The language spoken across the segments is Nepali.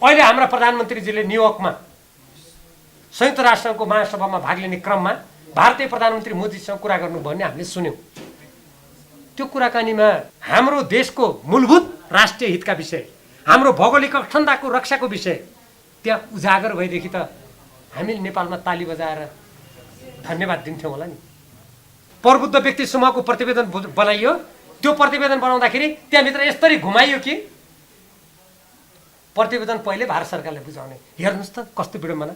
अहिले हाम्रा प्रधानमन्त्रीजीले न्युयोर्कमा संयुक्त राष्ट्रको महासभामा भाग लिने क्रममा भारतीय प्रधानमन्त्री मोदीसँग कुरा गर्नु भन्ने हामीले सुन्यौँ। त्यो कुराकानीमा हाम्रो देशको मूलभूत राष्ट्रिय हितका विषय, हाम्रो भौगोलिक अखण्डताको रक्षाको विषय त्यहाँ उजागर भएदेखि त हामीले नेपालमा ताली बजाएर धन्यवाद दिन्थ्यौँ होला नि। प्रबुद्ध व्यक्ति समूहको प्रतिवेदन बनाइयो, त्यो प्रतिवेदन बनाउँदाखेरि त्यहाँभित्र यसरी घुमाइयो कि प्रतिवेदन पहिले भारत सरकारले बुझाउने। हेर्नुहोस् त कस्तो विडम्बना।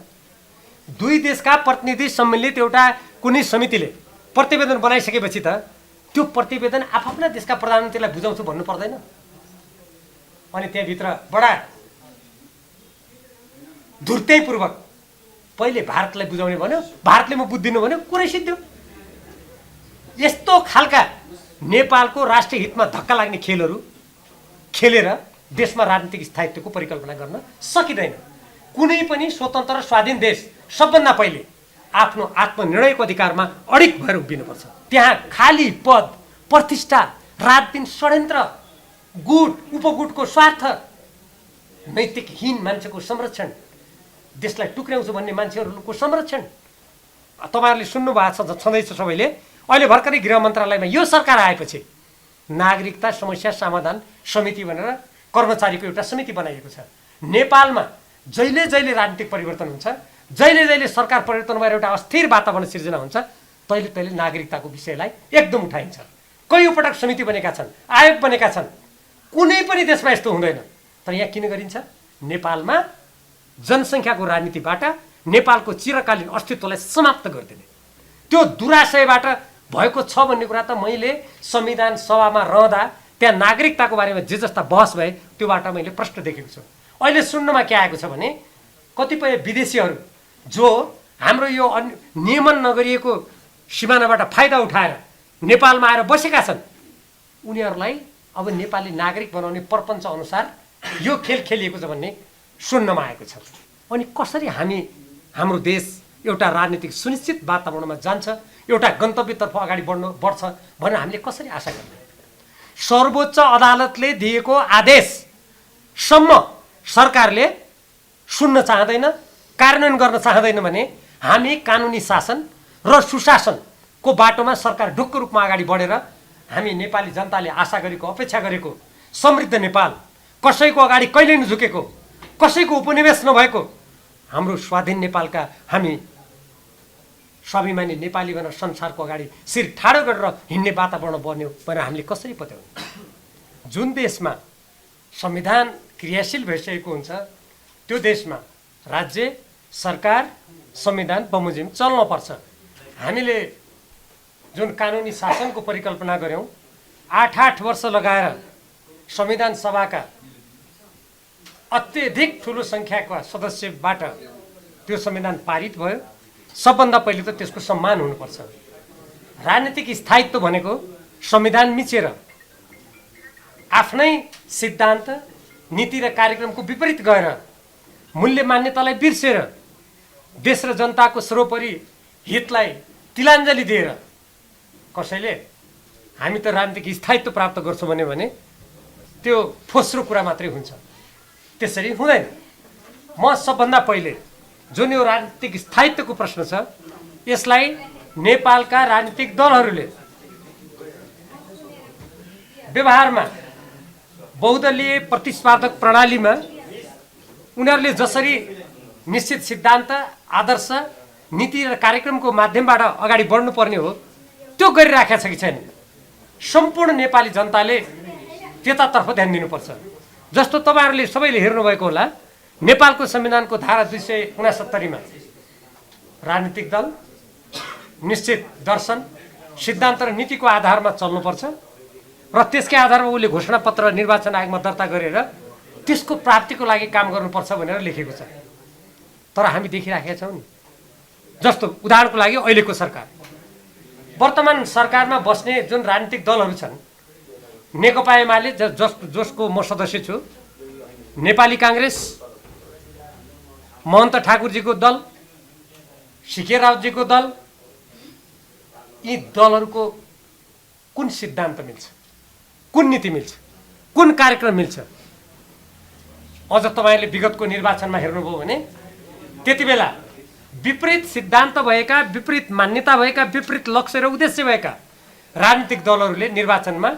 दुई देशका प्रतिनिधि सम्मिलित एउटा कुनै समितिले प्रतिवेदन बनाइसकेपछि त त्यो प्रतिवेदन आफ्ना देशका प्रधानमन्त्रीलाई बुझाउँछु भन्नु पर्दैन। अनि त्यहाँभित्र बडा धुर्त्यपूर्वक पहिले भारतलाई बुझाउने भन्यो, भारतले म बुझ्दिनँ भन्यो, कुरै सिद्धियो। यस्तो खालका नेपालको राष्ट्रिय हितमा धक्का लाग्ने खेलहरू खेलेर देशमा राजनीतिक स्थायित्वको परिकल्पना गर्न सकिँदैन। कुनै पनि स्वतन्त्र स्वाधीन देश सबभन्दा पहिले आफ्नो आत्मनिर्णयको अधिकारमा अडिग भएर उभिनुपर्छ। त्यहाँ खाली पद, प्रतिष्ठा, राजनीतिक षड्यन्त्र, गुट उपगुटको स्वार्थ, नैतिकहीन मान्छेको संरक्षण, देशलाई टुक्र्याउँछु भन्ने मान्छेहरूको संरक्षण। तपाईँहरूले सुन्नुभएको छ, छँदैछ सबैले। अहिले भर्खरै गृह मन्त्रालयमा यो सरकार आएपछि नागरिकता समस्या समाधान समिति भनेर कर्मचारीको एउटा समिति बनाइएको छ। नेपालमा जहिले जहिले राजनीतिक परिवर्तन हुन्छ, जहिले जहिले सरकार परिवर्तन भएर एउटा अस्थिर वातावरण सिर्जना हुन्छ, तहिले तहिले नागरिकताको विषयलाई एकदम उठाइन्छ। कैयौँ पटक समिति बनेका छन्, आयोग बनेका छन्। कुनै पनि देशमा यस्तो हुँदैन। तर यहाँ किन गरिन्छ? नेपालमा जनसङ्ख्याको राजनीतिबाट नेपालको चिरकालीन अस्तित्वलाई समाप्त गरिदिने त्यो दुराशयबाट भएको छ भन्ने कुरा त मैले संविधान सभामा रहँदा त्यहाँ नागरिकताको बारेमा जे जस्ता बहस भए त्योबाट मैले प्रश्न देखेको छु। अहिले सुन्नमा के आएको छ भने कतिपय विदेशीहरू जो हाम्रो यो नियमन नगरिएको सिमानाबाट फाइदा उठाएर नेपालमा आएर बसेका छन्, उनीहरूलाई अब नेपाली नागरिक बनाउने प्रपञ्च अनुसार यो खेल खेलिएको छ भन्ने सुन्नमा आएको छ। अनि कसरी हाम्रो देश एउटा राजनीतिक सुनिश्चित वातावरणमा जान्छ, एउटा गन्तव्यतर्फ अगाडि बढ्छ भनेर हामीले कसरी आशा गर्ने? सर्वोच्च अदालतले दिएको आदेशसम्म सरकारले सुन्न चाहँदैन, कार्यान्वयन गर्न चाहँदैन भने हामी कानुनी शासन र सुशासनको बाटोमा सरकार ढुक्क रूपमा अगाडि बढेर हामी नेपाली जनताले आशा गरेको, अपेक्षा गरेको समृद्ध नेपाल, कसैको अगाडि कहिल्यै नझुकेको, कसैको उपनिवेश नभएको हाम्रो स्वाधीन नेपालका हामी स्वाभिमानी नेपाली भनेर संसारको अगाडि शिर ठाडो गरेर हिँड्ने वातावरण बन्यो भनेर हामीले कसरी पत्याउने? जुन देशमा संविधान क्रियाशील भइसकेको हुन्छ त्यो देशमा राज्य सरकार संविधान बमोजिम चल्नुपर्छ। हामीले जुन कानुनी शासनको परिकल्पना गऱ्यौँ, 8 वर्ष लगाएर संविधान सभाका अत्यधिक ठुलो सङ्ख्याका सदस्यबाट त्यो संविधान पारित भयो। सबभन्दा पहिले त त्यसको सम्मान हुनुपर्छ। राजनीतिक स्थायित्व भनेको संविधान मिचेर आफ्नै सिद्धान्त, नीति र कार्यक्रमको विपरीत गएर मूल्य मान्यतालाई बिर्सेर देश र जनताको सर्वोपरि हितलाई तिलाञ्जली दिएर कसैले हामी त राजनीतिक स्थायित्व प्राप्त गर्छौँ भने त्यो फोस्रो कुरा मात्रै हुन्छ। त्यसरी हुँदैन। म सबभन्दा पहिले जुन यो राजनीतिक स्थायित्वको प्रश्न छ यसलाई नेपालका राजनीतिक दलहरूले व्यवहारमा बहुदलीय प्रतिस्पर्धक प्रणालीमा उनीहरूले जसरी निश्चित सिद्धान्त, आदर्श, नीति र कार्यक्रमको माध्यमबाट अगाडि बढ्नुपर्ने हो त्यो गरिराखेको छ कि छैन? सम्पूर्ण नेपाली जनताले त्यतातर्फ ध्यान दिनुपर्छ। जस्तो तपाईँहरूले सबैले हेर्नुभएको होला, नेपालको संविधानको धारा 269 राजनीतिक दल निश्चित दर्शन, सिद्धान्त र नीतिको आधारमा चल्नुपर्छ र त्यसकै आधारमा उसले घोषणापत्र निर्वाचन आयोगमा दर्ता गरेर त्यसको प्राप्तिको लागि काम गर्नुपर्छ भनेर लेखेको छ। तर हामी देखिराखेका छौँ नि, जस्तो उदाहरणको लागि अहिलेको सरकार, वर्तमान सरकारमा बस्ने जुन राजनीतिक दलहरू छन्, नेकपा एमाले जसको म सदस्य छु, नेपाली काङ्ग्रेस, महन्त ठाकुरजीको दल, सिके राउतजीको दल, यी दलहरूको कुन सिद्धान्त मिल्छ, कुन नीति मिल्छ, कुन कार्यक्रम मिल्छ? अझ तपाईँले विगतको निर्वाचनमा हेर्नुभयो भने त्यति बेला विपरीत सिद्धान्त भएका, विपरीत मान्यता भएका, विपरीत लक्ष्य र उद्देश्य भएका राजनीतिक दलहरूले निर्वाचनमा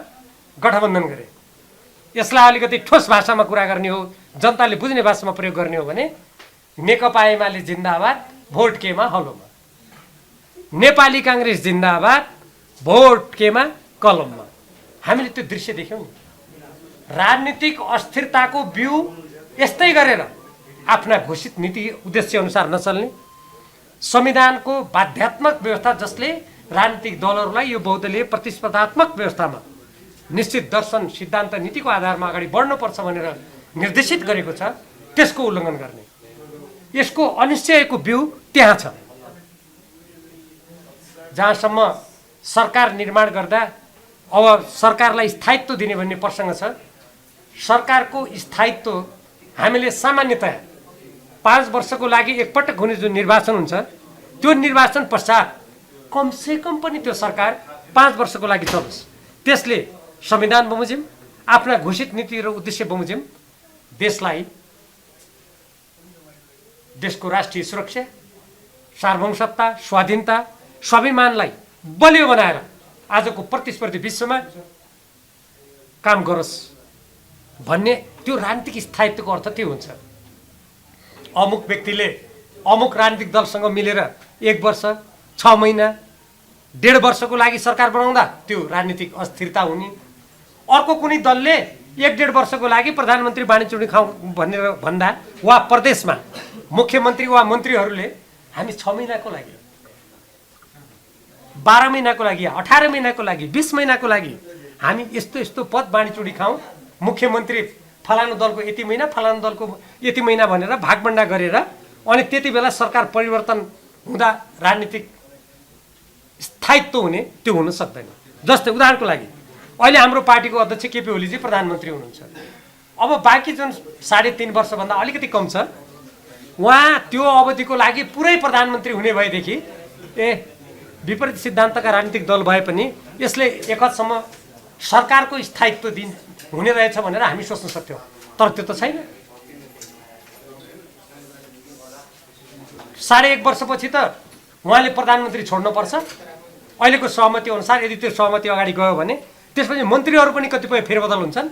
गठबन्धन गरे। यसलाई अलिकति ठोस भाषामा कुरा गर्ने हो, जनताले बुझ्ने भाषामा प्रयोग गर्ने हो भने नेकपा एमाले जिन्दाबाद, भोट केमा हलोमा, नेपाली काङ्ग्रेस जिन्दाबाद, भोट केमा कलममा। हामीले त्यो दृश्य देख्यौँ नि। राजनीतिक अस्थिरताको बिउ यस्तै गरेर आफ्ना घोषित नीति उद्देश्य अनुसार नचल्ने, संविधानको बाध्यात्मक व्यवस्था जसले राजनीतिक दलहरूलाई यो बहुदलीय प्रतिस्पर्धात्मक व्यवस्थामा निश्चित दर्शन, सिद्धान्त, नीतिको आधारमा अगाडि बढ्नुपर्छ भनेर निर्देशित गरेको छ, त्यसको उल्लङ्घन गर्ने, यसको अनिश्चयको बिउ त्यहाँ छ। जहाँसम्म सरकार निर्माण गर्दा अब सरकारलाई स्थायित्व दिने भन्ने प्रसङ्ग छ। सरकारको स्थायित्व हामीले सामान्यतया 5 वर्षको लागि एकपटक हुने जुन निर्वाचन हुन्छ, त्यो निर्वाचन पश्चात कमसेकम पनि त्यो सरकार 5 वर्षको लागि चलोस्। त्यसले संविधान बमोजिम, आफ्ना घोषित नीति र उद्देश्य बमोजिम देशलाई, देशको राष्ट्रिय सुरक्षा, सार्वभौमसत्ता, स्वाधीनता, स्वाभिमानलाई बलियो बनाएर आजको प्रतिस्पर्धी विश्वमा काम गरोस् भन्ने त्यो राजनीतिक स्थायित्वको अर्थ त्यो हुन्छ। अमुक व्यक्तिले अमुक राजनीतिक दलसँग मिलेर 1 वर्ष, 6 महिना, 1.5 वर्षको लागि सरकार बनाउँदा त्यो राजनीतिक अस्थिरता हुने, अर्को कुनै दलले 1-1.5 वर्षको लागि प्रधानमन्त्री बाँडीचुँडी खाउँ भनेर भन्दा वा प्रदेशमा मुख्यमन्त्री वा मन्त्रीहरूले हामी 6 महिनाको लागि, 12 महिनाको लागि, 18 महिनाको लागि, 20 महिनाको लागि हामी यस्तो यस्तो पद बाँडीचुँडी खाउँ, मुख्यमन्त्री फलानु दलको यति महिना, फलानु दलको यति महिना भनेर भागबन्डा गरेर, अनि त्यति बेला सरकार परिवर्तन हुँदा राजनीतिक स्थायित्व हुने, त्यो हुन सक्दैन। जस्तै उदाहरणको लागि अहिले हाम्रो पार्टीको अध्यक्ष केपी ओलीजी प्रधानमन्त्री हुनुहुन्छ। अब बाँकी जुन 3.5 वर्षभन्दा अलिकति कम छ, उहाँ त्यो अवधिको लागि पुरै प्रधानमन्त्री हुने भएदेखि विपरीत सिद्धान्तका राजनीतिक दल भए पनि यसले एक हदसम्म सरकारको स्थायित्व दिन हुने रहेछ भनेर हामी सोच्न सक्थ्यौँ, तर त्यो त छैन। 1.5 वर्षपछि त उहाँले प्रधानमन्त्री छोड्नुपर्छ। अहिलेको सहमति अनुसार यदि त्यो सहमति अगाडि गयो भने त्यसपछि मन्त्रीहरू पनि कतिपय फेरबदल हुन्छन्।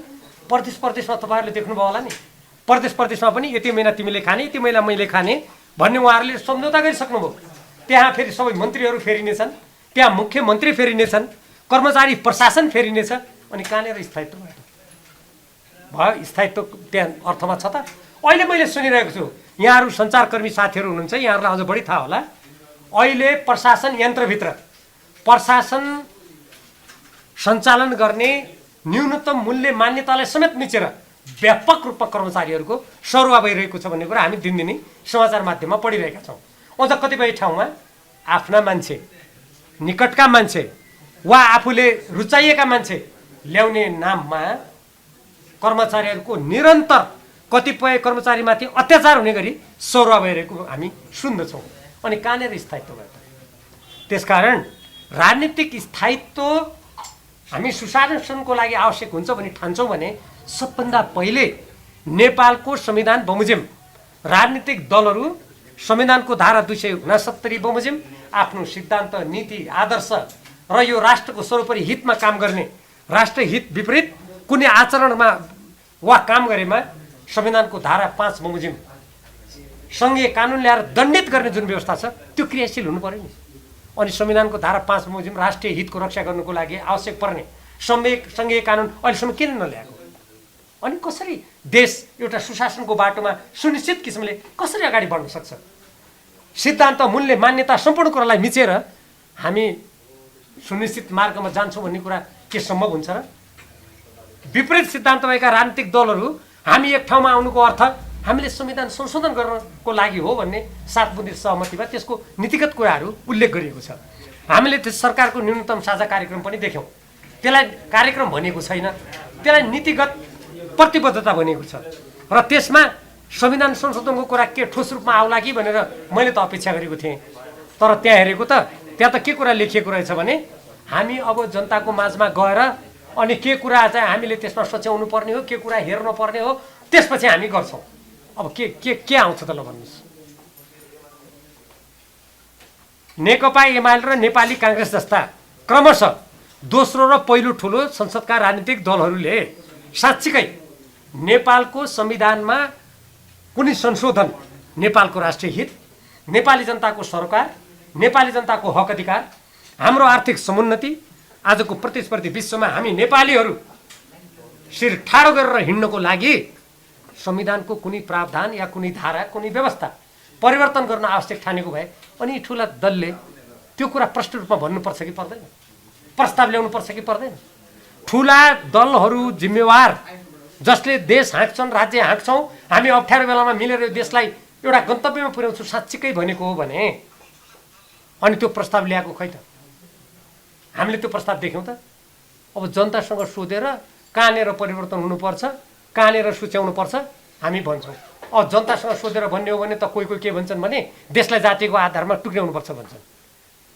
प्रदेशमा तपाईँहरूले देख्नुभयो होला नि, प्रदेशमा पनि यति महिना तिमीले खाने, यति महिना मैले खाने भन्ने उहाँहरूले सम्झौता गरिसक्नुभयो। त्यहाँ फेरि सबै मन्त्रीहरू फेरिनेछन्, त्यहाँ मुख्यमन्त्री फेरिनेछन्, कर्मचारी प्रशासन फेरिनेछ, अनि कहाँनिर स्थायित्व भयो? स्थायित्व त्यहाँ अर्थमा छ त? अहिले मैले सुनिरहेको छु, यहाँहरू सञ्चारकर्मी साथीहरू हुनुहुन्छ, यहाँहरूलाई अझ बढी थाहा होला, अहिले प्रशासन यन्त्रभित्र प्रशासन सञ्चालन गर्ने न्यूनतम मूल्य मान्यतालाई समेत मिचेर व्यापक रूपमा कर्मचारीहरूको सरुवा भइरहेको छ भन्ने कुरा हामी दिनदिनै समाचार माध्यममा पढिरहेका छौँ। अझ कतिपय ठाउँमा आफ्ना मान्छे, निकटका मान्छे वा आफूले रुचाइएका मान्छे ल्याउने नाममा कर्मचारीहरूको निरन्तर कतिपय कर्मचारीमाथि अत्याचार हुने गरी सरुवा भइरहेको हामी सुन्दछौँ। अनि कहाँनिर स्थायित्व भयो? त्यसकारण राजनीतिक स्थायित्व हामी सुशासनको लागि आवश्यक हुन्छ भनी ठान्छौँ भने सबभन्दा पहिले नेपालको संविधान बमोजिम राजनीतिक दलहरू संविधानको धारा 269 बमोजिम आफ्नो सिद्धान्त, नीति, आदर्श र यो राष्ट्रको सर्वोपरि हितमा काम गर्ने, राष्ट्रहित विपरीत कुनै आचरणमा वा काम गरेमा संविधानको धारा 5 बमोजिम सङ्घीय कानुन ल्याएर दण्डित गर्ने जुन व्यवस्था छ त्यो क्रियाशील हुनु पर्यो नि। अनि संविधानको धारा 5 बमोजिम राष्ट्रिय हितको रक्षा गर्नुको लागि आवश्यक पर्ने सङ्घीय कानुन अहिलेसम्म किन नल्याएको? अनि कसरी देश एउटा सुशासनको बाटोमा सुनिश्चित किसिमले कसरी अगाडि बढ्न सक्छ? सिद्धान्त, मूल्य, मान्यता सम्पूर्ण कुरालाई मिचेर हामी सुनिश्चित मार्गमा जान्छौँ भन्ने कुरा के सम्भव हुन्छ र? विपरीत सिद्धान्त भएका राजनीतिक दलहरू हामी एक ठाउँमा आउनुको अर्थ हामीले संविधान संशोधन गर्नको लागि हो भन्ने 7 बुँदे सहमतिमा त्यसको नीतिगत कुराहरू उल्लेख गरिएको छ। हामीले त्यस सरकारको न्यूनतम साझा कार्यक्रम पनि देख्यौँ। त्यसलाई कार्यक्रम भनेको छैन, त्यसलाई नीतिगत प्रतिबद्धता भनेको छ। र त्यसमा संविधान संशोधनको कुरा के ठोस रूपमा आउला कि भनेर मैले त अपेक्षा गरेको थिएँ। तर त्यहाँ हेरेको त त्यहाँ त के कुरा लेखिएको रहेछ भने हामी अब जनताको माझमा गएर अनि के कुरा चाहिँ हामीले त्यसमा सच्याउनु पर्ने हो, के कुरा हेर्नु पर्ने हो, त्यसपछि हामी गर्छौँ। अब के आउँछ त ल भन्नुहोस्। नेकपा एमाले र नेपाली काङ्ग्रेस जस्ता क्रमशः दोस्रो र पहिलो ठुलो संसदका राजनीतिक दलहरूले साँच्चीकै नेपालको संविधानमा कुनै संशोधन, नेपालको राष्ट्रिय हित, नेपाली जनताको सरकार, नेपाली जनताको हक अधिकार, हाम्रो आर्थिक समुन्नति, आजको प्रतिस्पर्धी विश्वमा हामी नेपालीहरू शिर ठाडो गरेर हिँड्नको लागि संविधानको कुनै प्रावधान या कुनै धारा, कुनै व्यवस्था परिवर्तन गर्न आवश्यक ठानेको भए अनि ठुला दलले त्यो कुरा प्रष्ट रूपमा भन्नुपर्छ कि पर्दैन, प्रस्ताव ल्याउनुपर्छ कि पर्दैन। ठुला दलहरू जिम्मेवार, जसले देश हाँक्छन्, राज्य हाँक्छौँ, हामी अप्ठ्यारो बेलामा मिलेर यो देशलाई एउटा गन्तव्यमा पुर्याउँछौँ साँच्चीकै भनेको हो भने अनि त्यो प्रस्ताव ल्याएको खै त? हामीले त्यो प्रस्ताव देख्यौँ त? अब जनतासँग सोधेर कहाँनिर परिवर्तन हुनुपर्छ, कहाँनिर सुच्याउनुपर्छ हामी भन्छौँ। अब जनतासँग सोधेर भन्ने हो भने त कोही के भन्छन् भने देशलाई जातिको आधारमा टुक्र्याउनुपर्छ भन्छन्।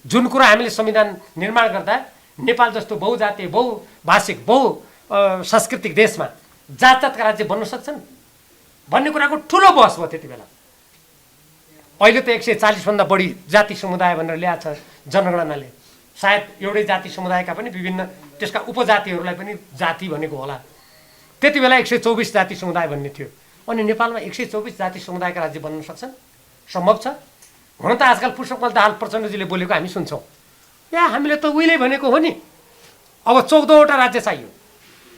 जुन कुरा हामीले संविधान निर्माण गर्दा नेपाल जस्तो बहुजातीय, बहुभाषिक, सांस्कृतिक देशमा जातका राज्य बन्न सक्छन् भन्ने कुराको ठुलो बहस भयो त्यति बेला। अहिले त 140 भन्दा बढी जाति समुदाय भनेर ल्याएको छ जनगणनाले। सायद एउटै जाति समुदायका पनि विभिन्न त्यसका उपजातिहरूलाई पनि जाति भनेको होला। त्यति बेला 124 जाति समुदाय भन्ने थियो। अनि नेपालमा 124 जाति समुदायका राज्य बन्न सक्छन्? सम्भव छ? हुन त आजकल पुष्पकमल दाहाल प्रचण्डजीले बोलेको हामी सुन्छौँ, या हामीले त उहिले भनेको हो नि, अब 14वटा राज्य चाहियो।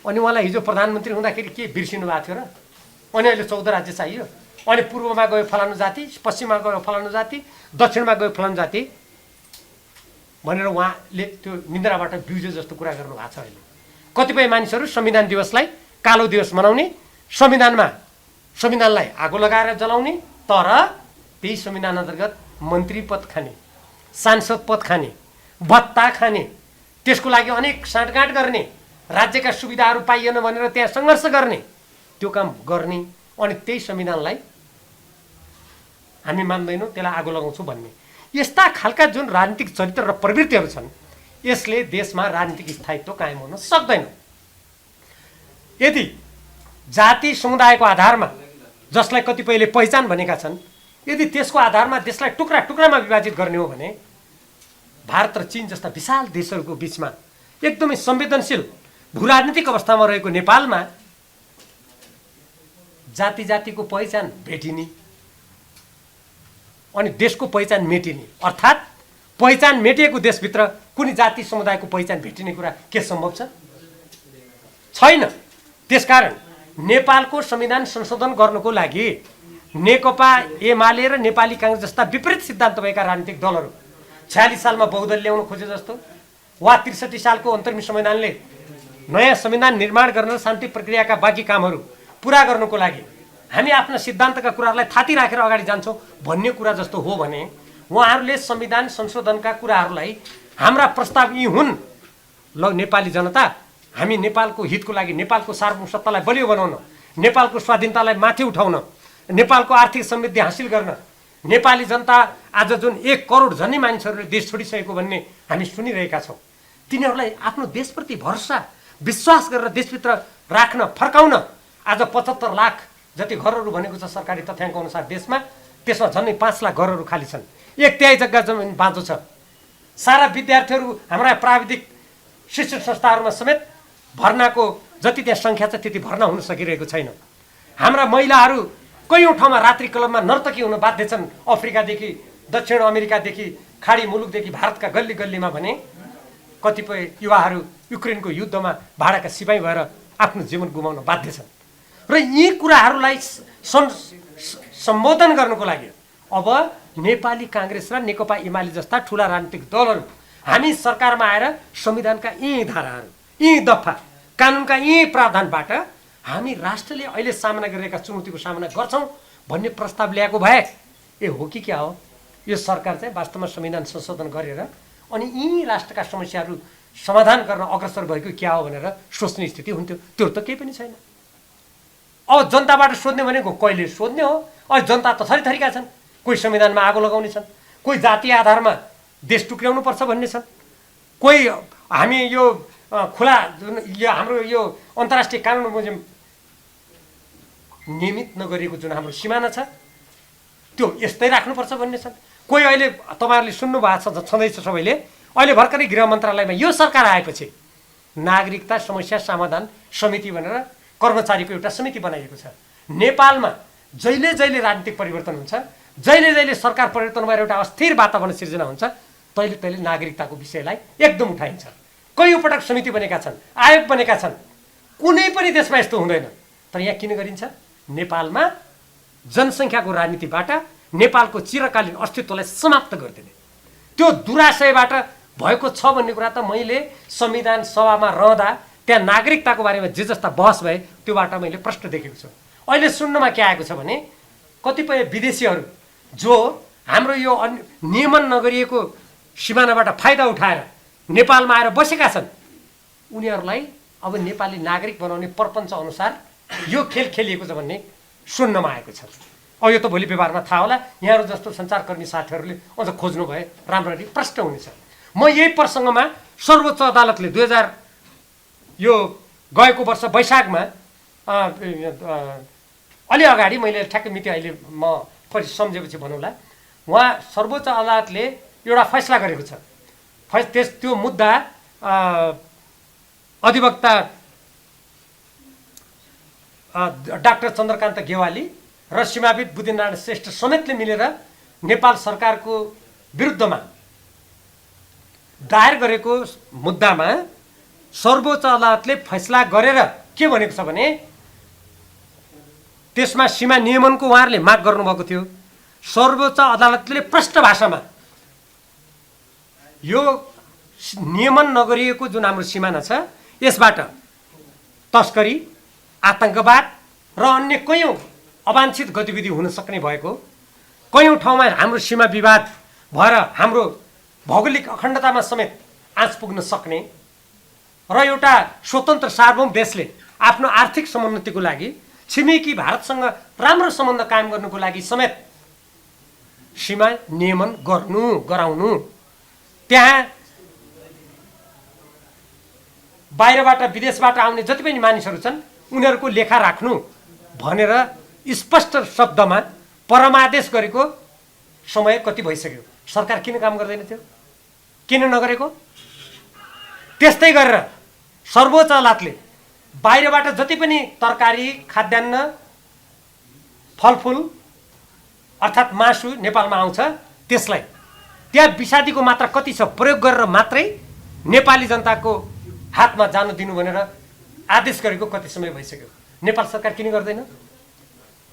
अनि उहाँलाई हिजो प्रधानमन्त्री हुँदाखेरि के बिर्सिनु भएको थियो र? अनि अहिले 14 राज्य चाहियो। अनि पूर्वमा गयो फलानु जाति, पश्चिममा गयो फलानु जाति, दक्षिणमा गयो फलानु जाति भनेर उहाँले त्यो निन्द्राबाट बिउजे जस्तो कुरा गर्नु भएको छ। अहिले कतिपय मानिसहरू संविधान दिवसलाई कालो दिवस मनाउने, संविधानलाई आगो लगाएर जलाउने, तर त्यही संविधान अन्तर्गत मन्त्री पद खाने, सांसद पद खाने, भत्ता खाने, त्यसको लागि अनेक साँठगाँठ गर्ने, राज्यका सुविधाहरू पाइएन भनेर त्यहाँ सङ्घर्ष गर्ने, त्यो काम गर्ने, अनि त्यही संविधानलाई हामी मान्दैनौँ, त्यसलाई आगो लगाउँछौँ भन्ने यस्ता खालका जुन राजनीतिक चरित्र र प्रवृत्तिहरू छन्, यसले देशमा राजनीतिक स्थायित्व कायम हुन सक्दैन। यदि जाति समुदायको आधारमा, जसलाई कतिपयले पहिचान भनेका छन्, यदि त्यसको आधारमा देशलाई टुक्रा टुक्रामा विभाजित गर्ने हो भने भारत र चीन जस्ता विशाल देशहरूको बिचमा एकदमै संवेदनशील भूराजनीतिक अवस्थामा रहेको नेपालमा जाति जातिको पहिचान भेटिने अनि देशको पहिचान मेटिने, अर्थात् पहिचान मेटिएको देशभित्र कुनै जाति समुदायको पहिचान भेटिने कुरा के सम्भव छ? छैन। त्यसकारण नेपालको संविधान संशोधन गर्नको लागि नेकपा एमाले र नेपाली काङ्ग्रेस जस्ता विपरीत सिद्धान्त भएका राजनीतिक दलहरू 46 सालमा बहुदल ल्याउन खोजे जस्तो वा 63 सालको अन्तरिम संविधानले नयाँ संविधान निर्माण गर्न शान्ति प्रक्रियाका बाँकी कामहरू पुरा गर्नको लागि हामी आफ्ना सिद्धान्तका कुराहरूलाई थाती राखेर अगाडि जान्छौँ भन्ने कुरा जस्तो हो भने उहाँहरूले संविधान संशोधनका कुराहरूलाई हाम्रा प्रस्ताव यी हुन्, ल नेपाली जनता हामी नेपालको हितको लागि, नेपालको सार्वभौमसत्तालाई बलियो बनाउन, नेपालको स्वाधीनतालाई माथि उठाउन, नेपालको आर्थिक समृद्धि हासिल गर्न, नेपाली जनता आज जुन 1 करोड झन्नै मानिसहरूले देश छोडिसकेको भन्ने हामी सुनिरहेका छौँ, तिनीहरूलाई आफ्नो देशप्रति भरोसा विश्वास गरेर देशभित्र राख्न, फर्काउन आज 75 लाख जति घरहरू भनेको छ सरकारी तथ्याङ्क अनुसार देशमा, त्यसमा झन्नै 5 लाख घरहरू खाली छन्, 1/3 जग्गा जमिन बाँझो छ। सारा विद्यार्थीहरू हाम्रा प्राविधिक शिक्षण संस्थाहरूमा समेत भर्नाको जति त्यहाँ सङ्ख्या छ त्यति भर्ना हुन सकिरहेको छैन। हाम्रा महिलाहरू कयौँ ठाउँमा रात्रि क्लबमा नर्तकी हुन बाध्य छन्, अफ्रिकादेखि दक्षिण अमेरिकादेखि खाडी मुलुकदेखि भारतका गल्ली गल्लीमा भने कतिपय युवाहरू युक्रेनको युद्धमा भाडाका सिपाही भएर आफ्नो जीवन गुमाउन बाध्य छन्। र यी कुराहरूलाई सम्बोधन गर्नको लागि अब नेपाली काङ्ग्रेस र नेकपा एमाले जस्ता ठुला राजनीतिक दलहरू हामी सरकारमा आएर संविधानका यी धाराहरू, यी दफा, कानुनका यी प्रावधानबाट हामी राष्ट्रले अहिले सामना गरिरहेका चुनौतीको सामना गर्छौँ भन्ने प्रस्ताव ल्याएको भए ए हो कि क्या हो, यो सरकार चाहिँ वास्तवमा संविधान संशोधन गरेर अनि यी राष्ट्रका समस्याहरू समाधान गर्न अग्रसर भएको क्या हो भनेर सोच्ने स्थिति हुन्थ्यो। त्यो त केही पनि छैन। अब जनताबाट सोध्ने भनेको कहिले सोध्ने हो? अहिले जनता त थरी थरीका छन्, कोही संविधानमा आगो लगाउने छन्, कोही जातीय आधारमा देश टुक्र्याउनु पर्छ भन्ने छन्, कोही हामी यो खुला जुन यो हाम्रो यो अन्तर्राष्ट्रिय कानुन बमोजिम नियमित नगरिएको जुन हाम्रो सिमाना छ त्यो यस्तै राख्नुपर्छ भन्ने छ। कोही अहिले तपाईँहरूले सुन्नुभएको छ छँदैछ सबैले, अहिले भर्खरै गृह मन्त्रालयमा यो सरकार आएपछि नागरिकता समस्या समाधान समिति भनेर कर्मचारीको एउटा समिति बनाइएको छ। नेपालमा जहिले जहिले राजनीतिक परिवर्तन हुन्छ, जहिले जहिले सरकार परिवर्तन भएर एउटा अस्थिर वातावरण सिर्जना हुन्छ, तहिले तहिले नागरिकताको विषयलाई एकदम उठाइन्छ। कैयौँ पटक समिति बनेका छन्, आयोग बनेका छन्, कुनै पनि देशमा यस्तो हुँदैन। तर यहाँ किन गरिन्छ? नेपालमा जनसङ्ख्याको राजनीतिबाट नेपालको चिरकालीन अस्तित्वलाई समाप्त गरिदिने त्यो दुराशयबाट भएको छ भन्ने कुरा त मैले संविधान सभामा रहँदा त्यहाँ नागरिकताको बारेमा जे जस्ता बहस भए त्योबाट मैले प्रश्न देखेको छु। अहिले सुन्नमा के आएको छ भने कतिपय विदेशीहरू जो हाम्रो यो नियमन नगरिएको सिमानाबाट फाइदा उठाएर नेपालमा आएर बसेका छन्, उनीहरूलाई अब नेपाली नागरिक बनाउने प्रपञ्च अनुसार यो खेल खेलिएको छ भन्ने सुन्नमा आएको छ। अब यो त भोलि व्यवहारमा थाहा होला। यहाँहरू जस्तो सञ्चारकर्मी साथीहरूले अझ खोज्नु भए राम्ररी प्रश्न हुनेछ। म यही प्रसङ्गमा सर्वोच्च अदालतले 2000 यो गएको वर्ष वैशाखमा अलि अगाडि, मैले ठ्याक्कै मिति अहिले म पछि सम्झेपछि भनौँला, उहाँ सर्वोच्च अदालतले एउटा फैसला गरेको छ। त्यो मुद्दा अधिवक्ता डाक्टर चन्द्रकान्त गेवाली र सीमाविद बुद्धिनारायण श्रेष्ठ समेतले मिलेर नेपाल सरकारको विरुद्धमा दायर गरेको मुद्दामा सर्वोच्च अदालतले फैसला गरेर के भनेको छ भने त्यसमा सीमा नियमनको उहाँहरूले माग गर्नुभएको थियो। सर्वोच्च अदालतले प्रष्ट भाषामा यो नियमन नगरिएको जुन हाम्रो सिमाना छ यसबाट तस्करी, आतंकवाद र अन्य कैयौँ अवांछित गतिविधि हुन सक्ने भएको, कैयौँ ठाउँमा हाम्रो सीमा विवाद भएर हाम्रो भौगोलिक अखण्डतामा समेत आँच पुग्न सक्ने र एउटा स्वतन्त्र सार्वभौम देशले आफ्नो आर्थिक समुन्नतिको लागि छिमेकी भारतसँग राम्रो सम्बन्ध कायम गर्नुको लागि समेत सीमा नियमन गराउनु, त्यहाँ बाहिरबाट विदेशबाट आउने जति पनि मानिसहरू छन् उनीहरूको लेखा राख्नु भनेर स्पष्ट शब्दमा परमादेश गरेको समय कति भइसक्यो। सरकार किन काम गर्दैन थियो? किन नगरेको? त्यस्तै गरेर सर्वोच्च अदालतले बाहिरबाट जति पनि तरकारी, खाद्यान्न, फलफुल अर्थात् मासु नेपालमा आउँछ त्यसलाई त्यहाँ विषादीको मात्रा कति छ प्रयोग गरेर मात्रै नेपाली जनताको हातमा जानु दिनु भनेर आदेश गरेको कति समय भइसक्यो। नेपाल सरकार किन गर्दैन?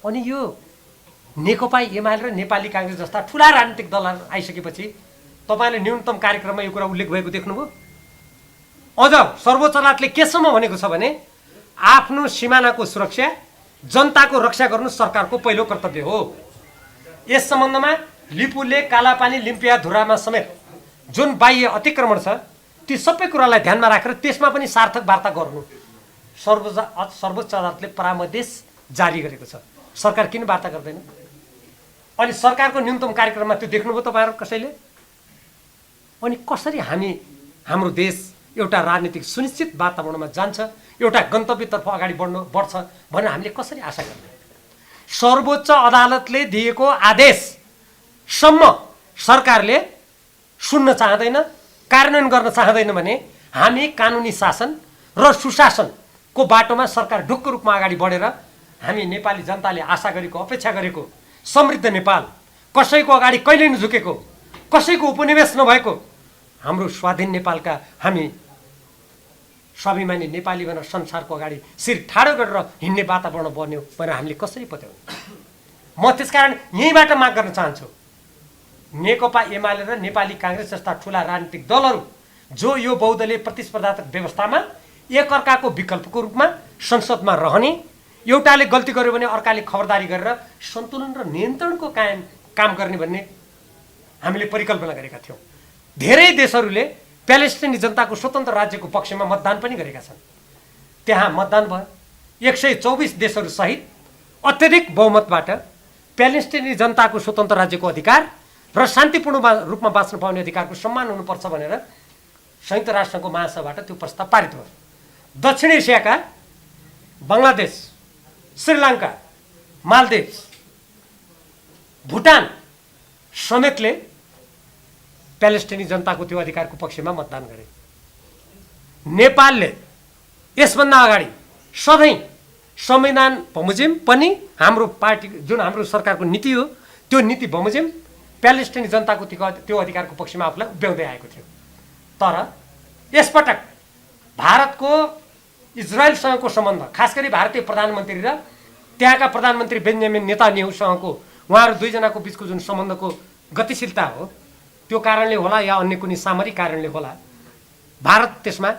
अनि यो नेकपा एमाले र नेपाली काङ्ग्रेस जस्ता ठुला राजनीतिक दलहरू आइसकेपछि तपाईँले न्यूनतम कार्यक्रममा यो कुरा उल्लेख भएको देख्नुभयो। अझ सर्वोच्च अदालतले केसम्म भनेको छ भने आफ्नो सिमानाको सुरक्षा, जनताको रक्षा गर्नु सरकारको पहिलो कर्तव्य हो। यस सम्बन्धमा लिपुले, कालापानी, लिम्पियाधुरामा समेत जुन बाह्य अतिक्रमण छ ती सबै कुरालाई ध्यानमा राखेर त्यसमा पनि सार्थक वार्ता गर्नु सर्वोच्च अदालतले परामर्श जारी गरेको छ। सरकार किन वार्ता गर्दैन? अनि सरकारको न्यूनतम कार्यक्रममा त्यो देख्नुभयो तपाईँहरू कसैले? अनि कसरी हाम्रो देश एउटा राजनीतिक सुनिश्चित वातावरणमा जान्छ, एउटा गन्तव्यतर्फ अगाडि बढ्छ भनेर हामीले कसरी आशा गर्ने? सर्वोच्च अदालतले दिएको आदेशसम्म सरकारले सुन्न चाहँदैन, कार्यान्वयन गर्न चाहँदैन भने हामी कानुनी शासन र सुशासनको बाटोमा सरकार ढुक्क रूपमा अगाडि बढेर हामी नेपाली जनताले आशा गरेको, अपेक्षा गरेको समृद्ध नेपाल, कसैको अगाडि कहिल्यै नझुकेको, कसैको उपनिवेश नभएको हाम्रो स्वाधीन नेपालका हामी स्वाभिमानी नेपाली भनेर संसारको अगाडि शिर ठाडो गरेर हिँड्ने वातावरण बन्यो भनेर हामीले कसरी पत्याउनु? म त्यसकारण यहीँबाट माग गर्न चाहन्छु, नेकपा एमाले र नेपाली काङ्ग्रेस जस्ता ठुला राजनीतिक दलहरू जो यो बहुदलीय प्रतिस्पर्धात्मक व्यवस्थामा एकअर्काको विकल्पको रूपमा संसदमा रहने, एउटाले गल्ती गर्यो भने अर्काले खबरदारी गरेर सन्तुलन र नियन्त्रणको काम गर्ने भन्ने हामीले परिकल्पना गरेका थियौँ। धेरै देशहरूले प्यालेस्टाइनी जनताको स्वतन्त्र राज्यको पक्षमा मतदान पनि गरेका छन्। त्यहाँ मतदान भयो, 124 देशहरू सहित अत्यधिक बहुमतबाट प्यालेस्टाइनी जनताको स्वतन्त्र राज्यको अधिकार र शान्तिपूर्ण रूपमा बाँच्न पाउने अधिकारको सम्मान हुनुपर्छ भनेर संयुक्त राष्ट्रको महासभाबाट त्यो प्रस्ताव पारित भयो। दक्षिण एसियाका बङ्गलादेश, श्रीलङ्का, मालदिव, भुटान समेतले प्यालेस्टाइनी जनताको त्यो अधिकारको पक्षमा मतदान गरे। नेपालले यसभन्दा अगाडि सधैँ संविधान बमोजिम पनि हाम्रो पार्टी जुन हाम्रो सरकारको नीति हो त्यो नीति बमोजिम प्यालेस्टाइनी जनताको त्यो अधिकारको पक्षमा आफूलाई उभ्याउँदै आएको थियो। तर यसपटक भारतको इजरायलसँगको सम्बन्ध, खास गरी भारतीय प्रधानमन्त्री र त्यहाँका प्रधानमन्त्री बेन्जामिन नेतान्याहुसँगको उहाँहरू दुईजनाको बिचको जुन सम्बन्धको गतिशीलता हो त्यो कारणले होला या अन्य कुनै सामरिक कारणले होला, भारत त्यसमा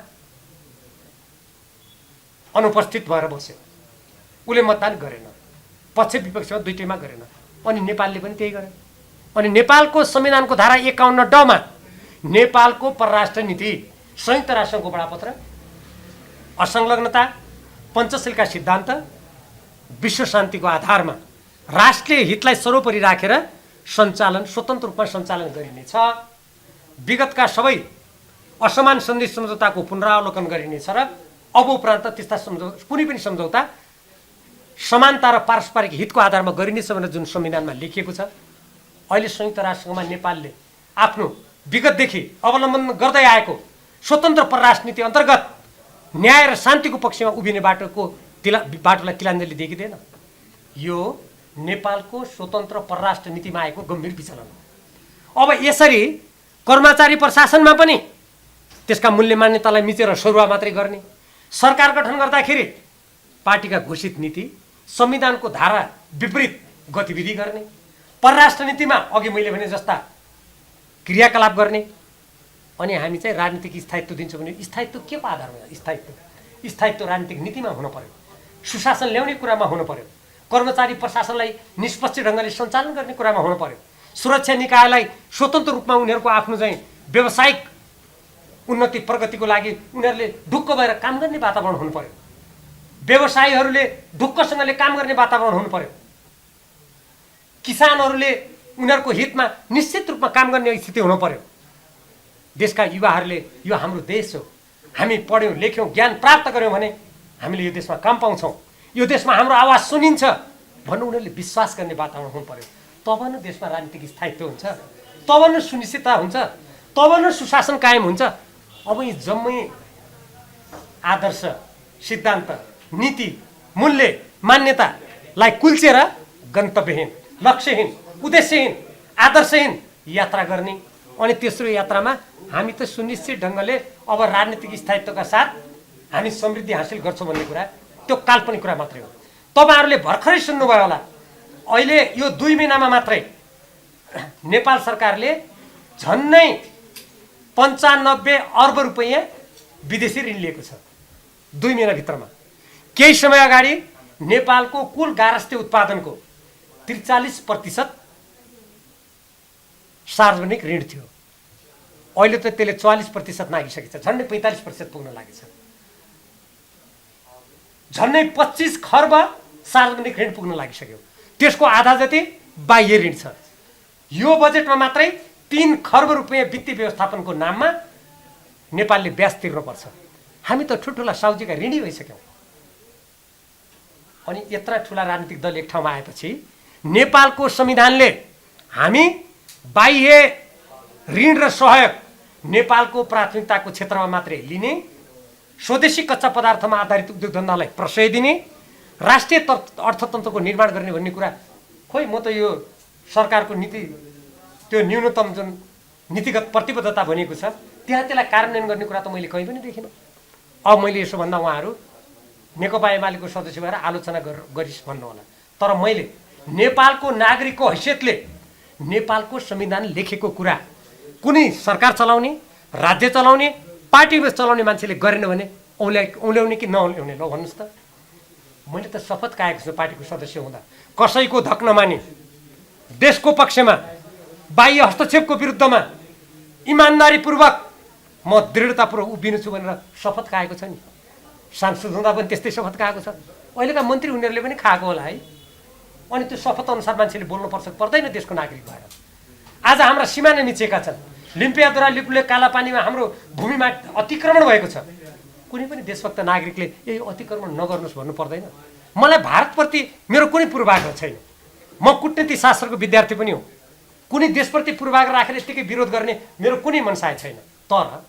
अनुपस्थित भएर बस्यो। उसले मतदान गरेन, पक्ष विपक्षमा दुईटैमा गरेन। अनि नेपालले पनि त्यही गरे। अनि नेपालको संविधानको धारा 51 मा नेपालको परराष्ट्र नीति, संयुक्त राष्ट्रको बडापत्र, असंलग्नता, पञ्चशीलका सिद्धान्त, विश्व शान्तिको आधारमा राष्ट्रिय हितलाई सर्वोपरि राखेर सञ्चालन, स्वतन्त्र रूपमा सञ्चालन गरिनेछ। विगतका सबै असमान सन्धि सम्झौताको पुनरावलोकन गरिनेछ र अब उपरान्त त्यस्ता कुनै पनि सम्झौता समानता र पारस्परिक हितको आधारमा गरिनेछ भनेर जुन संविधानमा लेखिएको छ, अहिले संयुक्त राष्ट्रसङ्घमा नेपालले आफ्नो विगतदेखि अवलम्बन गर्दै आएको स्वतन्त्र परराष्ट्र नीति अन्तर्गत न्याय र शान्तिको पक्षमा उभिने बाटोलाई तिलाञ्जली दिएकी थिएन। यो नेपालको स्वतन्त्र परराष्ट्र नीतिमा आएको गम्भीर विचलन हो। अब यसरी कर्मचारी प्रशासनमा पनि त्यसका मूल्य मान्यतालाई मिचेर सरुवा मात्रै गर्ने, सरकार गठन गर्दाखेरि पार्टीका घोषित नीति, संविधानको धारा विपरीत गतिविधि गर्ने, परराष्ट्र नीतिमा अघि मैले भने जस्ता क्रियाकलाप गर्ने। अनि हामी चाहिँ राजनीतिक स्थायित्व दिन्छौँ भने स्थायित्व के को आधारमा? स्थायित्व राजनीतिक नीतिमा हुनु पर्यो, सुशासन ल्याउने कुरामा हुनु पर्यो, कर्मचारी प्रशासनलाई निष्पक्ष ढङ्गले सञ्चालन गर्ने कुरामा हुनु पर्यो, सुरक्षा निकायलाई स्वतन्त्र रूपमा उनीहरूको आफ्नो चाहिँ व्यावसायिक उन्नति प्रगतिको लागि उनीहरूले ढुक्क भएर काम गर्ने वातावरण हुनु पर्यो, व्यवसायीहरूले ढुक्कसँगले काम गर्ने वातावरण हुनु पर्यो, किसानहरूले उनीहरूको हितमा निश्चित रूपमा काम गर्ने स्थिति हुनु पर्यो। देशका युवाहरूले यो हाम्रो देश हो, हामी पढ्यौँ लेख्यौँ ज्ञान प्राप्त गऱ्यौँ भने हामीले यो देशमा काम पाउँछौँ, यो देशमा हाम्रो आवाज सुनिन्छ भन्नु उनीहरूले विश्वास गर्ने वातावरण हुनु पर्यो। तब न देशमा राजनीतिक स्थायित्व हुन्छ, तब न सुनिश्चितता हुन्छ, तब न सुशासन कायम हुन्छ। अब यी जम्मै आदर्श, सिद्धान्त, नीति, मूल्य, मान्यतालाई कुल्चेर गन्तव्यहीन, लक्ष्यहीन, उद्देश्यहीन, आदर्शहीन यात्रा गर्ने। अनि तेस्रो यात्रामा हामी त सुनिश्चित ढङ्गले अब राजनीतिक स्थायित्वका साथ हामी समृद्धि हासिल गर्छौँ भन्ने कुरा त्यो काल्पनिक कुरा मात्रै हो। तपाईँहरूले भर्खरै सुन्नुभयो होला, अहिले यो 2 महिनामा मात्रै नेपाल सरकारले झन्नै 95 अर्ब रुपैयाँ विदेशी ऋण लिएको छ 2 महिनाभित्रमा। केही समय अगाडि नेपालको कुल गारस्थे उत्पादनको 43% सार्वजनिक ऋण थियो, अहिले त त्यसले 44% नागिसकेको छ, झन्डै 45% पुग्न लागेको छ। झन्डै 25 खर्ब सार्वजनिक ऋण पुग्न लागिसक्यो, त्यसको आधा जति बाह्य ऋण छ। यो बजेटमा मात्रै 3 खर्ब रुपैयाँ वित्तीय व्यवस्थापनको नाममा नेपालले ब्याज तिर्नुपर्छ। हामी त ठुल्ठुला साउजीका ऋणी भइसक्यौँ। अनि यत्रा ठुला राजनीतिक दल एक ठाउँमा आएपछि नेपालको संविधानले हामी बाह्य ऋण र सहयोग नेपालको प्राथमिकताको क्षेत्रमा मात्रै लिने, स्वदेशी कच्चा पदार्थमा आधारित उद्योग धन्दालाई प्रश्रय दिने, राष्ट्रिय अर्थतन्त्रको निर्माण गर्ने भन्ने कुरा खोइ म त यो सरकारको नीति त्यो न्यूनतम जुन नीतिगत प्रतिबद्धता भनिएको छ त्यहाँ त्यसलाई कार्यान्वयन गर्ने कुरा त मैले कहीँ पनि देखिनँ। अब मैले यसो भन्दा उहाँहरू नेकपा एमालेको सदस्य भएर आलोचना गरिस् भन्नुहोला, तर मैले नेपालको नागरिकको हैसियतले नेपालको संविधान लेखेको कुरा कुनै सरकार चलाउने, राज्य चलाउने, पार्टी चलाउने मान्छेले गरेन भने औल्याउने कि नौल्याउने ल भन्नुहोस् त। मैले त शपथ खाएको छु पार्टीको सदस्य हुँदा कसैको धक नमाने, देशको पक्षमा, बाह्य हस्तक्षेपको विरुद्धमा इमान्दारीपूर्वक म दृढतापूर्वक उभिनु छु भनेर शपथ खाएको छ नि। सांसद हुँदा पनि त्यस्तै शपथ खाएको छ, अहिलेका मन्त्री उनीहरूले पनि खाएको होला है। अनि त्यो शपथ अनुसार मान्छेले बोल्नुपर्छ पर्दैन देशको नागरिक भएर। आज हाम्रा सिमाना मिचेका छन्, लिम्पियाद्वारा लिपुले कालापानीमा हाम्रो भूमिमा अतिक्रमण भएको छ। कुनै पनि देशभक्त नागरिकले यही अतिक्रमण नगर्नुहोस् भन्नु पर्दैन। मलाई भारतप्रति मेरो कुनै पूर्वाग्रह छैन। म कूटनीति शास्त्रको विद्यार्थी पनि हो। कुनै देशप्रति पूर्वाग्रह राखेर यत्तिकै विरोध गर्ने मेरो कुनै मनसाय छैन। तर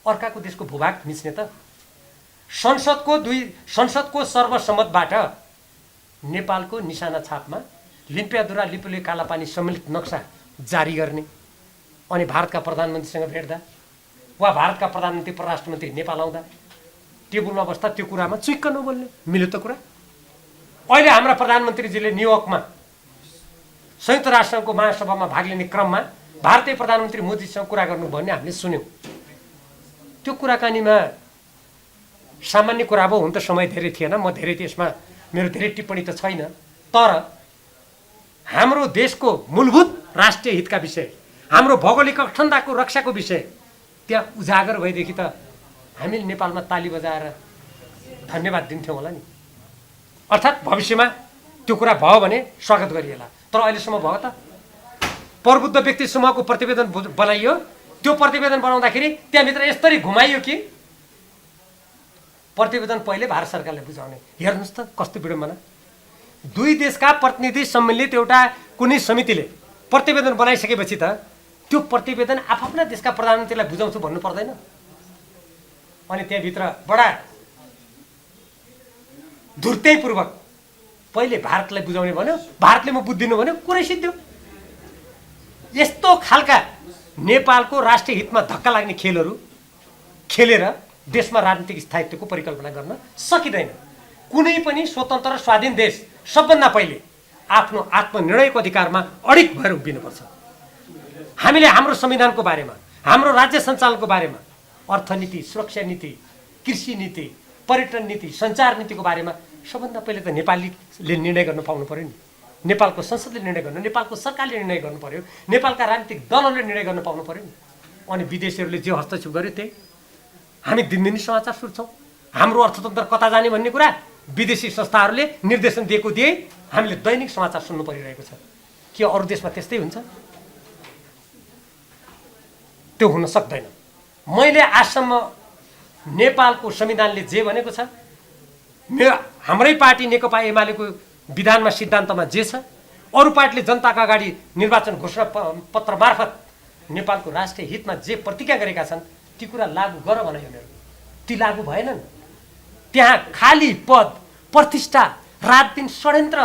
अर्काको देशको भूभाग मिच्ने त संसदको सर्वसम्मतबाट नेपालको निशाना छापमा लिम्पियाधुरा लिपुले कालापानी सम्मिलित नक्सा जारी गर्ने अनि भारतका प्रधानमन्त्रीसँग भेट्दा वा भारतका प्रधानमन्त्री परराष्ट्र मन्त्री नेपाल आउँदा टेबलमा बस्दा त्यो कुरामा चुइक्क नबोल्ने मिल्यो त कुरा। अहिले हाम्रा प्रधानमन्त्रीजीले न्युयोर्कमा संयुक्त राष्ट्रको महासभामा भाग लिने क्रममा भारतीय प्रधानमन्त्री मोदीसँग कुरा गर्नुभयो भने हामीले सुन्यौँ। त्यो कुराकानीमा सामान्य कुरा अब हुन त समय धेरै थिएन, म धेरै त्यसमा मेरो धेरै टिप्पणी त छैन। तर हाम्रो देशको मूलभूत राष्ट्रिय हितका विषय, हाम्रो भौगोलिक अखण्डताको रक्षाको विषय त्यहाँ उजागर भएदेखि त हामीले नेपालमा ताली बजाएर धन्यवाद दिन्थ्यौँ होला नि। अर्थात् भविष्यमा त्यो कुरा भयो भने स्वागत गरिएला। तर अहिलेसम्म भयो त? प्रबुद्ध व्यक्ति समूहको प्रतिवेदन बनाइयो। त्यो प्रतिवेदन बनाउँदाखेरि त्यहाँभित्र यसरी घुमाइयो कि प्रतिवेदन पहिले भारत सरकारले बुझाउने। हेर्नुहोस् त कस्तो विडम्बना। दुई देशका प्रतिनिधि सम्मिलित एउटा कुनै समितिले प्रतिवेदन बनाइसकेपछि त त्यो प्रतिवेदन आफ्ना देशका प्रधानमन्त्रीलाई बुझाउँछु भन्नु पर्दैन? अनि त्यहाँभित्र बडा धुर्त्यैपूर्वक पहिले भारतलाई बुझाउने भन्यो, भारतले म बुझ्दिनँ भन्यो, कुरै सिद्धियो। यस्तो खालका नेपालको राष्ट्रिय हितमा धक्का लाग्ने खेलहरू खेलेर देशमा राजनीतिक स्थायित्वको परिकल्पना गर्न सकिँदैन। कुनै पनि स्वतन्त्र र स्वाधीन देश सबभन्दा पहिले आफ्नो आत्मनिर्णयको अधिकारमा अडिग भएर उभिनुपर्छ। हामीले हाम्रो संविधानको बारेमा, हाम्रो राज्य सञ्चालनको बारेमा, अर्थनीति, सुरक्षा नीति, कृषि नीति, पर्यटन नीति, सञ्चार नीतिको बारेमा सबभन्दा पहिले त नेपालीले निर्णय गर्न पाउनु पर्यो नि। नेपालको संसदले निर्णय गर्नु, नेपालको सरकारले निर्णय गर्नु पर्यो, नेपालका राजनीतिक दलहरूले निर्णय गर्न पाउनु पर्यो नि। अनि विदेशीहरूले जे हस्तक्षेप गर्यो त्यही हामी दिनदिनै समाचार सुन्छौँ। हाम्रो अर्थतन्त्र कता जाने भन्ने कुरा विदेशी संस्थाहरूले निर्देशन दिएको दिए हामीले दैनिक समाचार सुन्नु परिरहेको छ। के अरू देशमा त्यस्तै हुन्छ? त्यो हुन सक्दैन। मैले आजसम्म नेपालको संविधानले जे भनेको छ, हाम्रै पार्टी नेकपा एमालेको विधानमा सिद्धान्तमा जे छ, अरू पार्टीले जनताका अगाडि निर्वाचन घोषणा पत्र मार्फत नेपालको राष्ट्रिय हितमा जे प्रतिज्ञा गरेका छन् ती कुरा लागू गर भन्यो मेरो। ती लागू भएनन्। त्यहाँ खाली पद, प्रतिष्ठा, रातदिन षड्यन्त्र,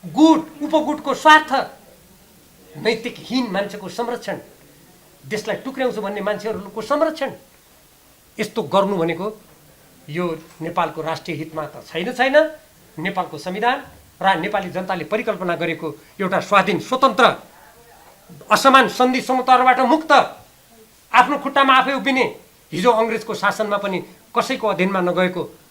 गुट उपगुटको स्वार्थ, नैतिकहीन मान्छेको संरक्षण, देशलाई टुक्र्याउँछु भन्ने मान्छेहरूको संरक्षण, यस्तो गर्नु भनेको यो नेपालको राष्ट्रिय हितमा त छैन। नेपालको संविधान र नेपाली जनताले परिकल्पना गरेको एउटा स्वाधीन, स्वतन्त्र, असमान सन्धि समताहरूबाट मुक्त, आफ्नो खुट्टामा आफै उभिने, हिजो अङ्ग्रेजको शासनमा पनि कसैको अधीनमा नगएको